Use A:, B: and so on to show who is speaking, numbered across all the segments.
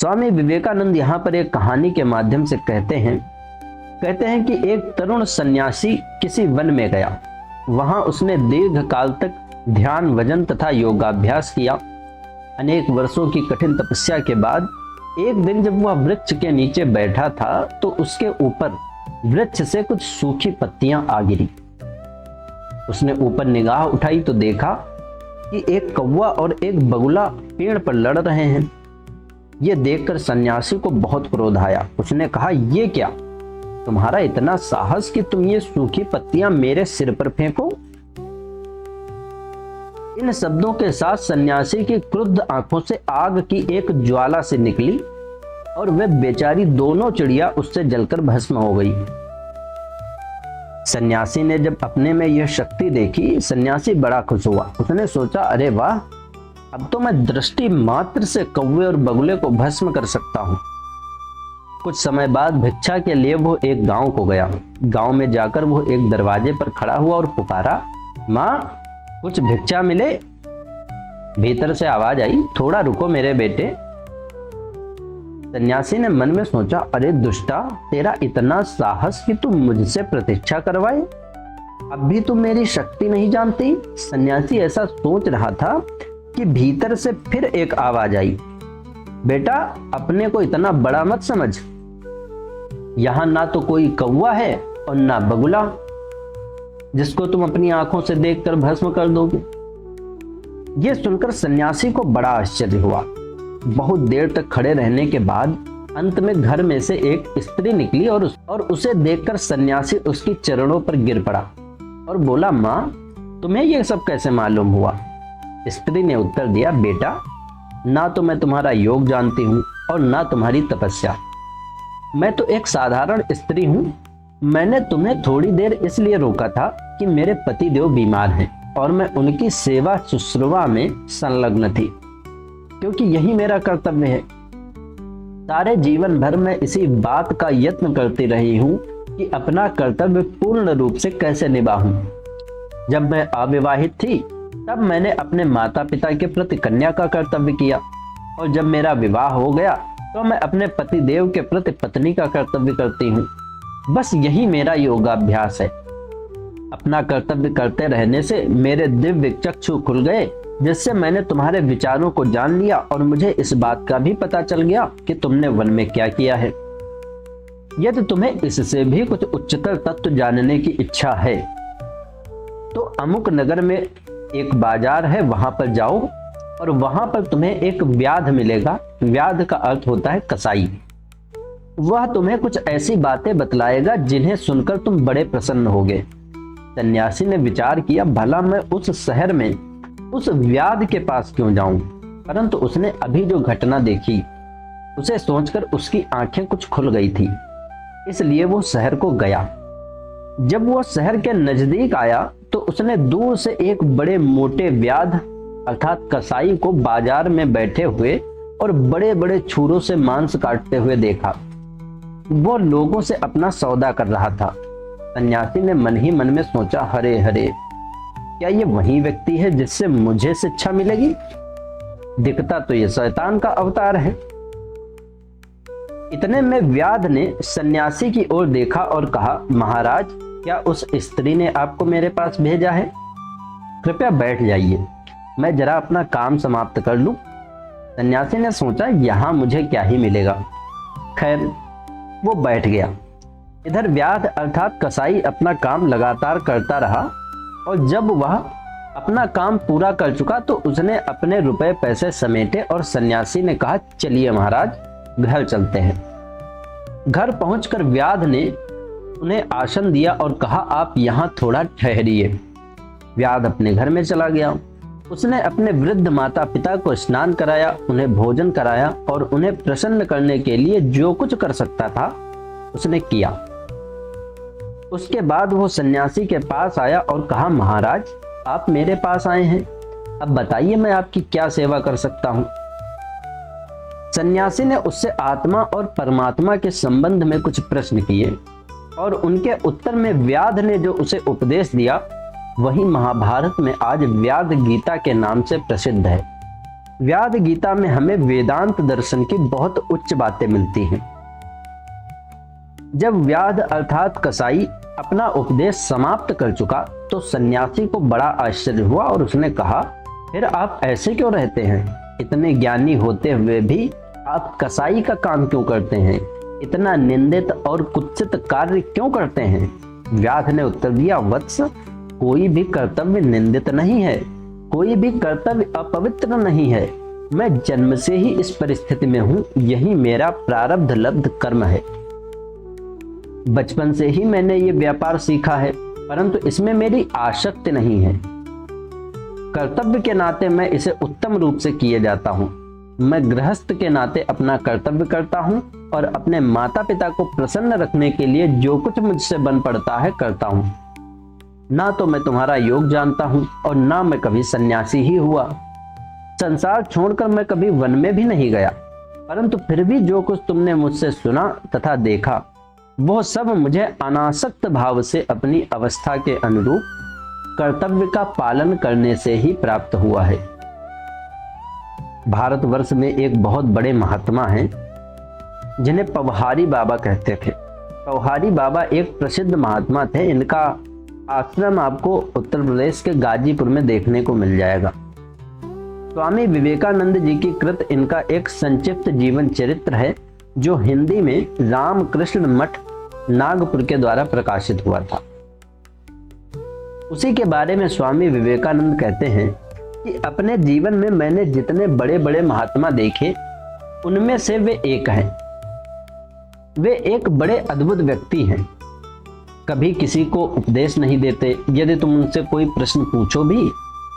A: स्वामी विवेकानंद यहाँ पर एक कहानी के माध्यम से कहते हैं कि एक तरुण सन्यासी किसी वन में गया। वहां उसने दीर्घ काल तक ध्यान, भजन तथा योगाभ्यास किया। अनेक वर्षों की कठिन तपस्या के बाद एक दिन जब वह वृक्ष के नीचे बैठा था तो उसके ऊपर वृक्ष से कुछ सूखी पत्तियां आ गिरी। उसने ऊपर निगाह उठाई तो देखा कि एक कौवा और एक बगुला पेड़ पर लड़ रहे हैं। यह देखकर सन्यासी को बहुत क्रोध आया। उसने कहा, ये क्या, तुम्हारा इतना साहस कि तुम ये सूखी पत्तियां मेरे सिर पर फेंको। इन शब्दों के साथ सन्यासी की क्रुद्ध आंखों से आग की एक ज्वाला से निकली और वे बेचारी दोनों चिड़िया उससे जलकर भस्म हो गई। सन्यासी ने जब अपने में यह शक्ति देखी, सन्यासी बड़ा खुश हुआ। उसने सोचा, अरे वाह, अब तो मैं दृष्टि मात्र से कौवे और बगुले को भस्म कर सकता हूं। कुछ समय बाद भिक्षा के लिए वो एक गांव को गया। गांव में जाकर वो एक दरवाजे पर खड़ा हुआ और पुकारा, माँ, कुछ भिक्षा मिले। भीतर से आवाज आई, थोड़ा रुको मेरे बेटे। सन्यासी ने मन में सोचा, अरे दुष्टा, तेरा इतना साहस कि तू मुझसे प्रतीक्षा करवाए, अब भी तू मेरी शक्ति नहीं जानती। सन्यासी ऐसा सोच रहा था कि भीतर से फिर एक आवाज आई, बेटा, अपने को इतना बड़ा मत समझ। यहां ना तो कोई कौवा है और ना बगुला जिसको तुम अपनी आंखों से देखकर भस्म कर दोगे। यह सुनकर सन्यासी को बड़ा आश्चर्य हुआ। बहुत देर तक खड़े रहने के बाद अंत में घर में से एक स्त्री निकली और उसे देखकर सन्यासी उसकी चरणों पर गिर पड़ा और बोला, माँ, तुम्हें यह सब कैसे मालूम हुआ? स्त्री ने उत्तर दिया, बेटा, ना तो मैं तुम्हारा योग जानती हूँ और ना तुम्हारी तपस्या। मैं तो एक साधारण स्त्री हूँ। मैंने तुम्हें थोड़ी देर इसलिए रोका था कि मेरे पति देव बीमार हैं और मैं उनकी सेवा शुश्रूषा में संलग्न थी, क्योंकि यही मेरा कर्तव्य है। सारे जीवन भर मैं इसी बात का यत्न करती रही हूँ कि अपना कर्तव्य पूर्ण रूप से कैसे निभाऊं। जब मैं अविवाहित थी तब मैंने अपने माता पिता के प्रति कन्या का कर्तव्य किया, और जब मेरा विवाह हो गया तो मैं अपने पति देव के प्रति पत्नी का कर्तव्य करती हूँ। बस यही मेरा योगाभ्यास है। अपना कर्तव्य करते रहने से मेरे दिव्य चक्षु खुल गए, जिससे मैंने तुम्हारे विचारों को जान लिया और मुझे इस बात का भी पता चल गया कि तुमने वन में क्या किया है। यदि तुम्हें इससे भी कुछ उच्चतर तत्व जानने की इच्छा है तो अमुक नगर में एक बाजार है, वहां पर जाओ और वहां पर तुम्हें एक व्याध मिलेगा। व्याध का अर्थ होता है कसाई। वह तुम्हें कुछ ऐसी बातें बतलाएगा जिन्हें सुनकर तुम बड़े प्रसन्न होगे। सन्यासी ने विचार किया, भला मैं उस शहर में उस व्याध के पास क्यों जाऊं? परंतु उसने अभी जो घटना देखी उसे सोचकर उसकी आंखें कुछ खुल गई थी, इसलिए वो शहर को गया। जब वो शहर के नजदीक आया तो उसने दूर से एक बड़े मोटे व्याध अर्थात कसाई को बाजार में बैठे हुए और बड़े बड़े छुरों से मांस काटते हुए देखा। वो लोगों से अपना सौदा कर रहा था। सन्यासी ने मन ही मन में सोचा, हरे हरे, क्या ये वही व्यक्ति है जिससे मुझे शिक्षा मिलेगी? दिखता तो ये शैतान का अवतार है। इतने में व्याध ने सन्यासी की ओर देखा और कहा, महाराज, क्या उस स्त्री ने आपको मेरे पास भेजा है? कृपया बैठ जाइए, मैं जरा अपना काम समाप्त कर लूं। सन्यासी ने सोचा, यहां मुझे क्या ही मिलेगा। खैर, वो बैठ गया। इधर व्याध अर्थात कसाई अपना काम लगातार करता रहा, और जब वह अपना काम पूरा कर चुका तो उसने अपने रुपए पैसे समेटे और सन्यासी ने कहा, चलिए महाराज, घर चलते हैं। घर पहुंचकर व्याध ने उन्हें आसन दिया और कहा, आप यहां थोड़ा ठहरिए। व्याध अपने घर में चला गया। उसने अपने वृद्ध माता पिता को स्नान कराया, उन्हें भोजन कराया और उन्हें प्रसन्न करने के लिए जो कुछ कर सकता था उसने किया। उसके बाद वो सन्यासी के पास आया और कहा, महाराज, आप मेरे पास आए हैं, अब बताइए मैं आपकी क्या सेवा कर सकता हूं? सन्यासी ने उससे आत्मा और परमात्मा के संबंध में कुछ प्रश्न किए और उनके उत्तर में व्याध ने जो उसे उपदेश दिया वही महाभारत में आज व्याध गीता के नाम से प्रसिद्ध है। व्याद गीता में हमें वेदांत दर्शन की बहुत उच्च बातें मिलती हैं। जब व्याध अर्थात कसाई अपना उपदेश समाप्त कर चुका तो सन्यासी को बड़ा आश्चर्य हुआ और उसने कहा, फिर आप ऐसे क्यों रहते हैं? इतने ज्ञानी होते हुए भी आप कसाई का काम क्यों करते हैं? इतना निंदित और कुत्सित कार्य क्यों करते हैं? व्याध ने उत्तर दिया, वत्स, कोई भी कर्तव्य निंदित नहीं है, कोई भी कर्तव्य अपवित्र नहीं है। मैं जन्म से ही इस परिस्थिति में हूं, यही मेरा प्रारब्ध लब्ध कर्म है। बचपन से ही मैंने ये व्यापार सीखा है, परंतु इसमें मेरी आसक्ति नहीं है। कर्तव्य के नाते मैं इसे उत्तम रूप से किए जाता हूँ। मैं गृहस्थ के नाते अपना कर्तव्य करता हूँ और अपने माता पिता को प्रसन्न रखने के लिए जो कुछ मुझसे बन पड़ता है करता हूँ। ना तो मैं तुम्हारा योग जानता हूँ और ना मैं कभी सन्यासी ही हुआ। संसार छोड़कर मैं कभी वन में भी नहीं गया, परंतु फिर भी जो कुछ तुमने मुझसे सुना तथा देखा वह सब मुझे अनासक्त भाव से अपनी अवस्था के अनुरूप कर्तव्य का पालन करने से ही प्राप्त हुआ है। भारतवर्ष में एक बहुत बड़े महात्मा हैं जिन्हें पवहारी बाबा कहते थे। पवहारी बाबा एक प्रसिद्ध महात्मा थे। इनका आश्रम आपको उत्तर प्रदेश के गाजीपुर में देखने को मिल जाएगा। स्वामी विवेकानंद जी की कृत इनका एक संक्षिप्त जीवन चरित्र है जो हिंदी में रामकृष्ण मठ नागपुर के द्वारा प्रकाशित हुआ था। उसी के बारे में स्वामी विवेकानंद कहते हैं कि अपने जीवन में मैंने जितने बड़े बड़े महात्मा देखे उनमें से वे एक हैं। वे एक बड़े अद्भुत व्यक्ति हैं। कभी किसी को उपदेश नहीं देते। यदि तुम उनसे कोई प्रश्न पूछो भी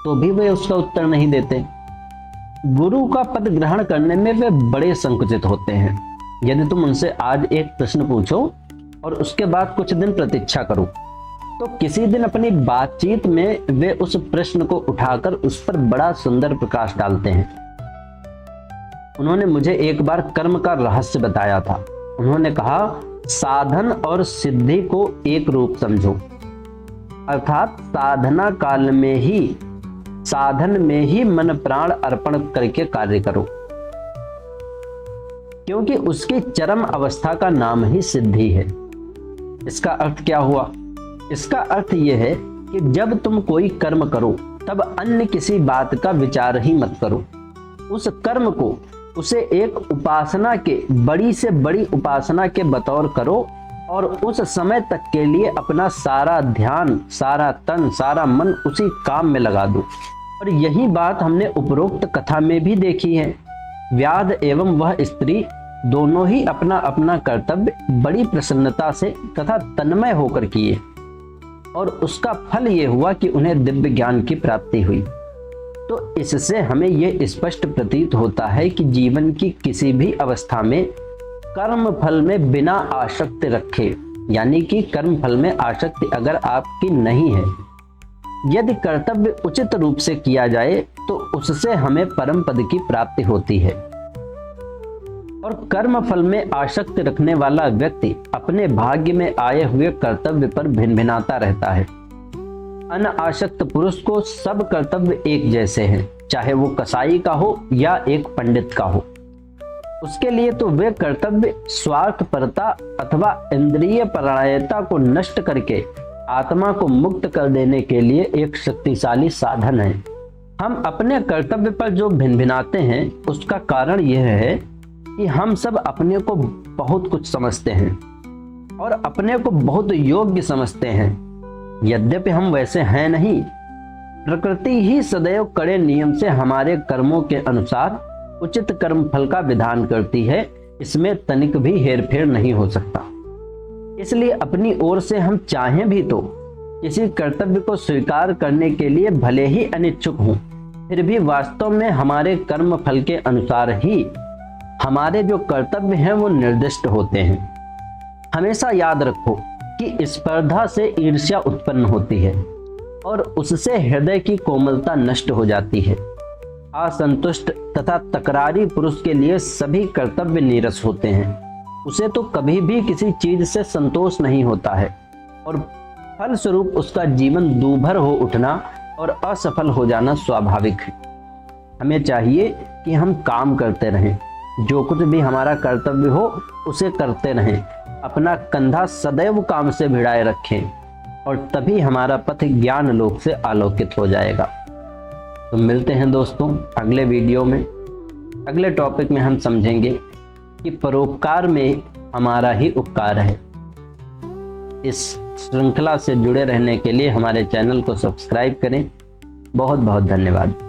A: तो भी वे उसका उत्तर नहीं देते। गुरु का पद ग्रहण करने में वे बड़े संकुचित होते हैं। यदि तुम उनसे आज एक प्रश्न पूछो और उसके बाद कुछ दिन प्रतीक्षा करो तो किसी दिन अपनी बातचीत में वे उस प्रश्न को उठाकर उस पर बड़ा सुंदर प्रकाश डालते हैं। उन्होंने मुझे एक बार कर्म का रहस्य बताया था। उन्होंने कहा, साधन और सिद्धि को एक रूप समझो, अर्थात साधना काल में ही साधन में ही मन प्राण अर्पण करके कार्य करो, क्योंकि उसकी चरम अवस्था का नाम ही सिद्धि है। इसका अर्थ क्या हुआ? इसका अर्थ यह है कि जब तुम कोई कर्म करो तब अन्य किसी बात का विचार ही मत करो। उस कर्म को उसे एक उपासना के बड़ी से बड़ी उपासना के बतौर करो और उस समय तक के लिए अपना सारा ध्यान, सारा तन, सारा मन उसी काम में लगा दो। और यही बात हमने उपरोक्त कथा में भी देखी है। व्याध एवं वह स्त्री दोनों ही अपना अपना कर्तव्य बड़ी प्रसन्नता से तथा तन्मय होकर किए और उसका फल ये हुआ कि उन्हें दिव्य ज्ञान की प्राप्ति हुई। तो इससे हमें यह स्पष्ट प्रतीत होता है कि जीवन की किसी भी अवस्था में कर्म फल में बिना आसक्ति रखे, यानी कि कर्म फल में आसक्ति अगर आपकी नहीं है, यदि कर्तव्य उचित रूप से किया जाए तो उससे हमें परम पद की प्राप्ति होती है। और कर्म फल में आसक्ति रखने वाला व्यक्ति अपने भाग्य में आए हुए कर्तव्य पर भिनभिनाता रहता है। अनासक्त पुरुष को सब कर्तव्य एक जैसे हैं, चाहे वो कसाई का हो या एक पंडित का हो। उसके लिए तो वे कर्तव्य स्वार्थपरता अथवा इंद्रिय परायणता को नष्ट करके आत्मा को मुक्त कर देने के लिए एक शक्तिशाली साधन है। हम अपने कर्तव्य पर जो भिनभिनाते हैं उसका कारण यह है कि हम सब अपने को बहुत कुछ समझते हैं और अपने को बहुत योग्य समझते हैं, यद्यपि हम वैसे हैं नहीं। प्रकृति ही सदैव कड़े नियम से हमारे कर्मों के अनुसार उचित कर्म फल का विधान करती है, इसमें तनिक भी हेरफेर नहीं हो सकता। इसलिए अपनी ओर से हम चाहें भी तो किसी कर्तव्य को स्वीकार करने के लिए भले ही अनिच्छुक हों, फिर भी वास्तव में हमारे कर्म फल के अनुसार ही हमारे जो कर्तव्य हैं वो निर्दिष्ट होते हैं। हमेशा याद रखो कि स्पर्धा से ईर्ष्या उत्पन्न होती है और उससे हृदय की कोमलता नष्ट हो जाती है। असंतुष्ट तथा तकरारी पुरुष के लिए सभी कर्तव्य नीरस होते हैं। उसे तो कभी भी किसी चीज से संतोष नहीं होता है और फलस्वरूप उसका जीवन दूभर हो उठना और असफल हो जाना स्वाभाविक है। हमें चाहिए कि हम काम करते रहें, जो कुछ भी हमारा कर्तव्य हो उसे करते रहें, अपना कंधा सदैव काम से भिड़ाए रखें, और तभी हमारा पथ ज्ञान लोक से आलोकित हो जाएगा। तो मिलते हैं दोस्तों अगले वीडियो में। अगले टॉपिक में हम समझेंगे कि परोपकार में हमारा ही उपकार है। इस श्रृंखला से जुड़े रहने के लिए हमारे चैनल को सब्सक्राइब करें। बहुत बहुत धन्यवाद।